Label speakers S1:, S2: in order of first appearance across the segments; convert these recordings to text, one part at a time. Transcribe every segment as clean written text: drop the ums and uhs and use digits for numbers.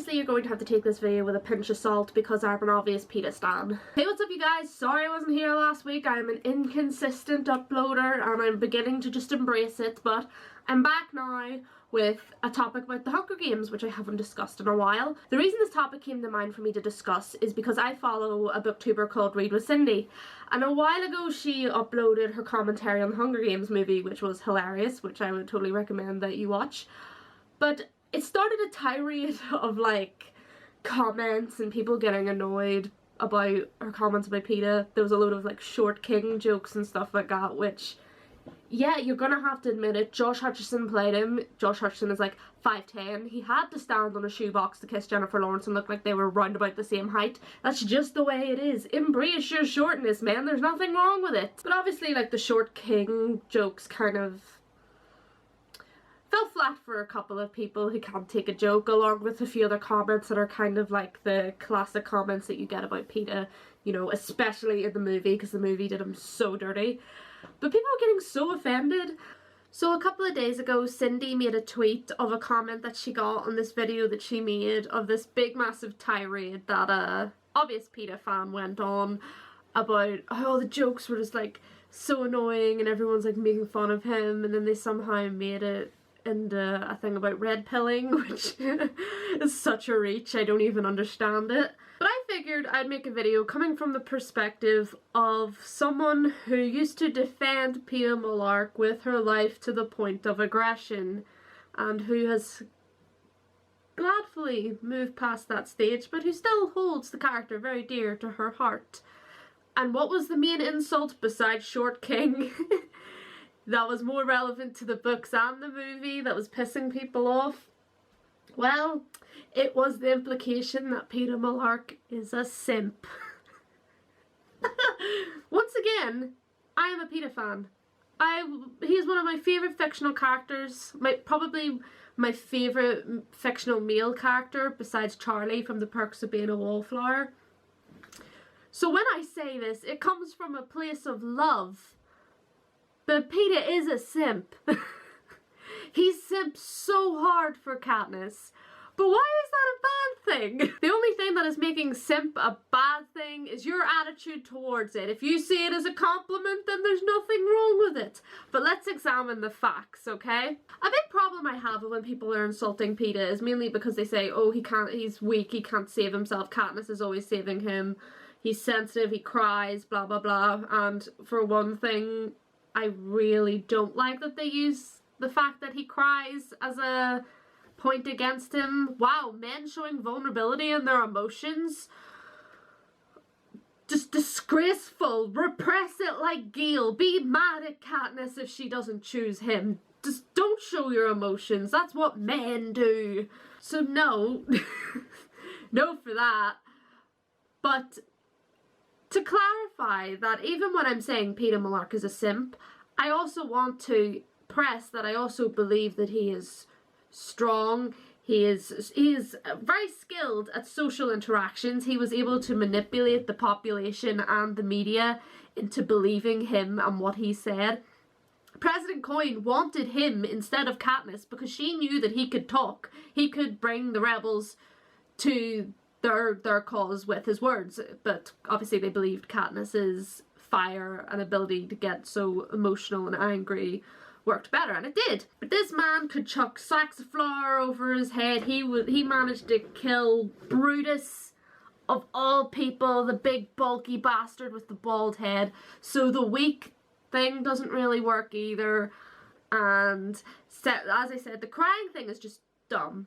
S1: obviously you're going to have to take this video with a pinch of salt because I'm an obvious Peeta stan. Hey, what's up you guys? Sorry I wasn't here last week. I'm an inconsistent uploader and I'm beginning to just embrace it, but I'm back now with a topic about the Hunger Games, which I haven't discussed in a while. The reason this topic came to mind for me to discuss is because I follow a booktuber called Read with Cindy, and a while ago she uploaded her commentary on the Hunger Games movie, which was hilarious, which I would totally recommend that you watch. But it started a tirade of like comments and people getting annoyed about her comments about Peeta. There was a load of like short king jokes and stuff like that, which, yeah, you're gonna have to admit it. Josh Hutcherson played him. Josh Hutcherson is like 5'10". He had to stand on a shoebox to kiss Jennifer Lawrence and look like they were round about the same height. That's just the way it is. Embrace your shortness, man. There's nothing wrong with it. But obviously, like, the short king jokes kind of fell flat for a couple of people who can't take a joke, along with a few other comments that are kind of like the classic comments that you get about Peeta, you know, especially in the movie, because the movie did him so dirty. But people are getting so offended. So a couple of days ago, Cindy made a tweet of a comment that she got on this video that she made of this big massive tirade that a obvious Peeta fan went on about how the jokes were just like so annoying and everyone's like making fun of him, and then they somehow made it into a thing about red pilling, which is such a reach. I don't even understand it. But I figured I'd make a video coming from the perspective of someone who used to defend Peeta Mellark with her life to the point of aggression, and who has gladfully moved past that stage, but who still holds the character very dear to her heart. And what was the main insult besides Short King that was more relevant to the books and the movie that was pissing people off? Well, it was the implication that Peeta Mellark is a simp. Once again, I am a Peeta fan. He is one of my favourite fictional characters, probably my favourite fictional male character besides Charlie from The Perks of Being a Wallflower. So when I say this, it comes from a place of love. But Peeta is a simp. He simps so hard for Katniss. But why is that a bad thing? The only thing that is making simp a bad thing is your attitude towards it. If you see it as a compliment, then there's nothing wrong with it. But let's examine the facts, okay? A big problem I have when people are insulting Peeta is mainly because they say, oh, he's weak, he can't save himself, Katniss is always saving him, he's sensitive, he cries, blah blah blah. And for one thing, I really don't like that they use the fact that he cries as a point against him. Wow, men showing vulnerability in their emotions. Just disgraceful. Repress it like Gale. Be mad at Katniss if she doesn't choose him. Just don't show your emotions. That's what men do. So no. No for that. But to clarify that even when I'm saying Peeta Mellark is a simp, I also want to press that I also believe that he is strong. He is very skilled at social interactions. He was able to manipulate the population and the media into believing him and what he said. President Coin wanted him instead of Katniss because she knew that he could talk. He could bring the rebels to their cause with his words, but obviously they believed Katniss's fire and ability to get so emotional and angry worked better, and it did. But this man could chuck sacks of flour over his head. He managed to kill Brutus, of all people, the big bulky bastard with the bald head. So the weak thing doesn't really work either. And as I said, the crying thing is just dumb.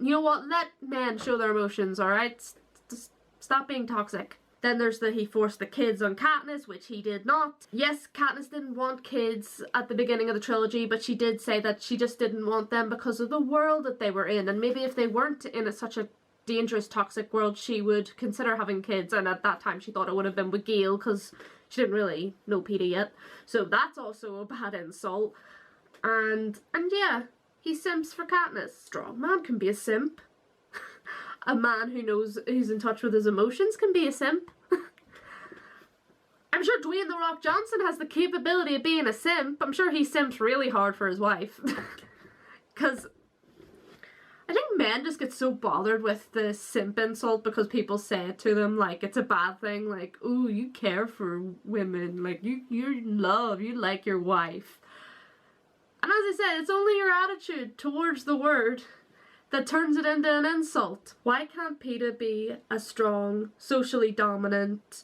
S1: You know what? Let men show their emotions, alright? Just stop being toxic. Then there's he forced the kids on Katniss, which he did not. Yes, Katniss didn't want kids at the beginning of the trilogy, but she did say that she just didn't want them because of the world that they were in. And maybe if they weren't in such a dangerous, toxic world, she would consider having kids. And at that time, she thought it would have been with Gale because she didn't really know Peeta yet. So that's also a bad insult. And yeah, he simps for Katniss. Strong man can be a simp. A man who's in touch with his emotions can be a simp. I'm sure Dwayne "The Rock" Johnson has the capability of being a simp. I'm sure he simps really hard for his wife. Because I think men just get so bothered with the simp insult because people say it to them like it's a bad thing, like, ooh, you care for women, like you're in love, you like your wife. And as I said, it's only your attitude towards the word that turns it into an insult. Why can't Peeta be a strong, socially dominant,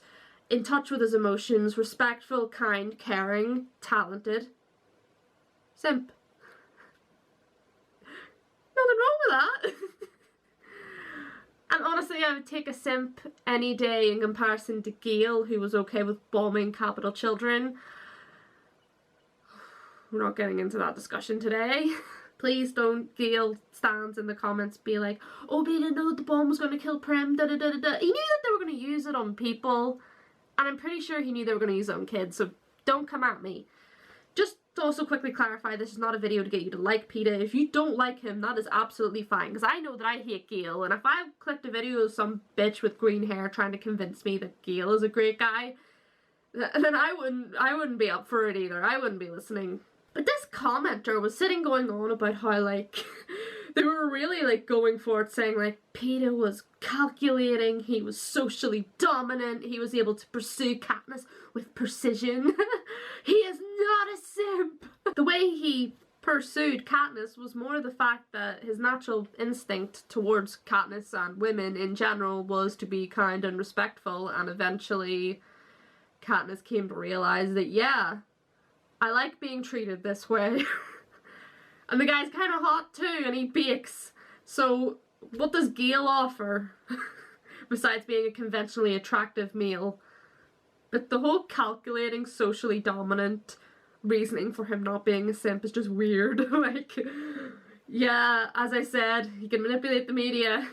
S1: in touch with his emotions, respectful, kind, caring, talented simp? Nothing wrong with that. And honestly, I would take a simp any day in comparison to Gail, who was okay with bombing capital children. We're not getting into that discussion today. Please don't, Gail stands in the comments be like, oh, but he didn't know that the bomb was going to kill Prim, da da da da da. He knew that they were going to use it on people, and I'm pretty sure he knew they were going to use it on kids, so don't come at me. Just to also quickly clarify, this is not a video to get you to like Peeta. If you don't like him, that is absolutely fine, because I know that I hate Gail, and if I clicked a video of some bitch with green hair trying to convince me that Gail is a great guy, then I wouldn't be up for it either. I wouldn't be listening. But this commenter was sitting going on about how, like, they were really, like, going for it, saying, like, Peeta was calculating, he was socially dominant, he was able to pursue Katniss with precision. He is not a simp! The way he pursued Katniss was more the fact that his natural instinct towards Katniss and women in general was to be kind and respectful, and eventually Katniss came to realise that, yeah, I like being treated this way. And the guy's kind of hot too, and he bakes. So what does Gail offer? Besides being a conventionally attractive male. But the whole calculating, socially dominant reasoning for him not being a simp is just weird. Like, yeah, as I said, he can manipulate the media.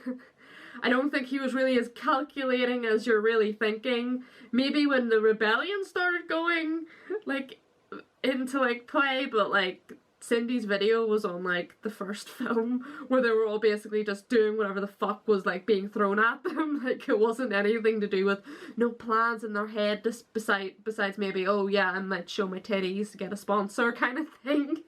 S1: I don't think he was really as calculating as you're really thinking. Maybe when the rebellion started going, like, into, like, play, but, like, Cindy's video was on, like, the first film where they were all basically just doing whatever the fuck was, like, being thrown at them. Like, it wasn't anything to do with no plans in their head, just besides maybe, oh yeah, I might show my titties to get a sponsor kind of thing.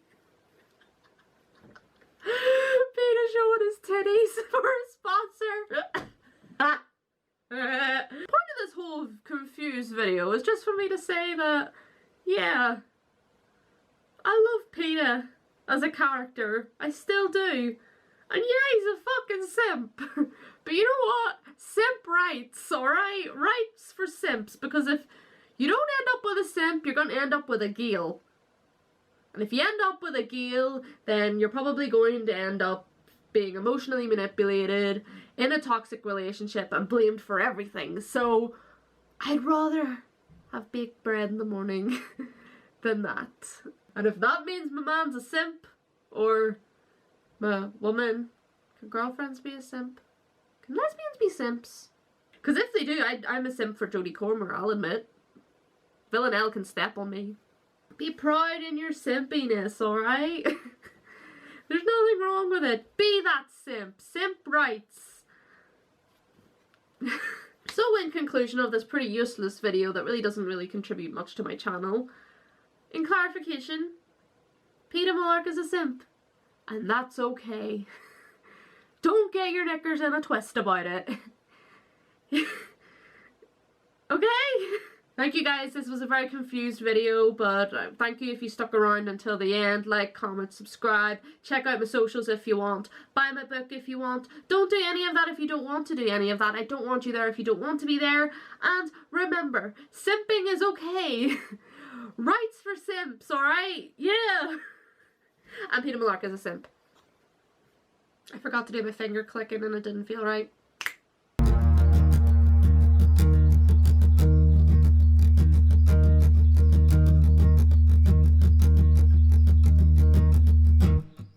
S1: Peeta showing his titties for a sponsor. Part of this whole confused video is just for me to say that, yeah, I love Peeta as a character. I still do. And yeah, he's a fucking simp. But you know what? Simp rights, alright? Rights for simps. Because if you don't end up with a simp, you're going to end up with a Gail. And if you end up with a Gail, then you're probably going to end up being emotionally manipulated, in a toxic relationship, and blamed for everything. So I'd rather have baked bread in the morning than that. And if that means my man's a simp, or my woman, can girlfriends be a simp? Can lesbians be simps? Because if they do, I'm a simp for Jodie Comer, I'll admit. Villanelle can step on me. Be proud in your simpiness, alright? There's nothing wrong with it. Be that simp. Simp rights. So in conclusion of this pretty useless video that really doesn't really contribute much to my channel, in clarification, Peeta Mellark is a simp, and that's okay. Don't get your knickers in a twist about it. Okay? Thank you guys, this was a very confused video, but thank you if you stuck around until the end. Like, comment, subscribe, check out my socials if you want, buy my book if you want. Don't do any of that if you don't want to do any of that. I don't want you there if you don't want to be there. And remember, simping is okay. Rights for simps, alright? Yeah! And Peeta Mellark is a simp. I forgot to do my finger clicking and it didn't feel right.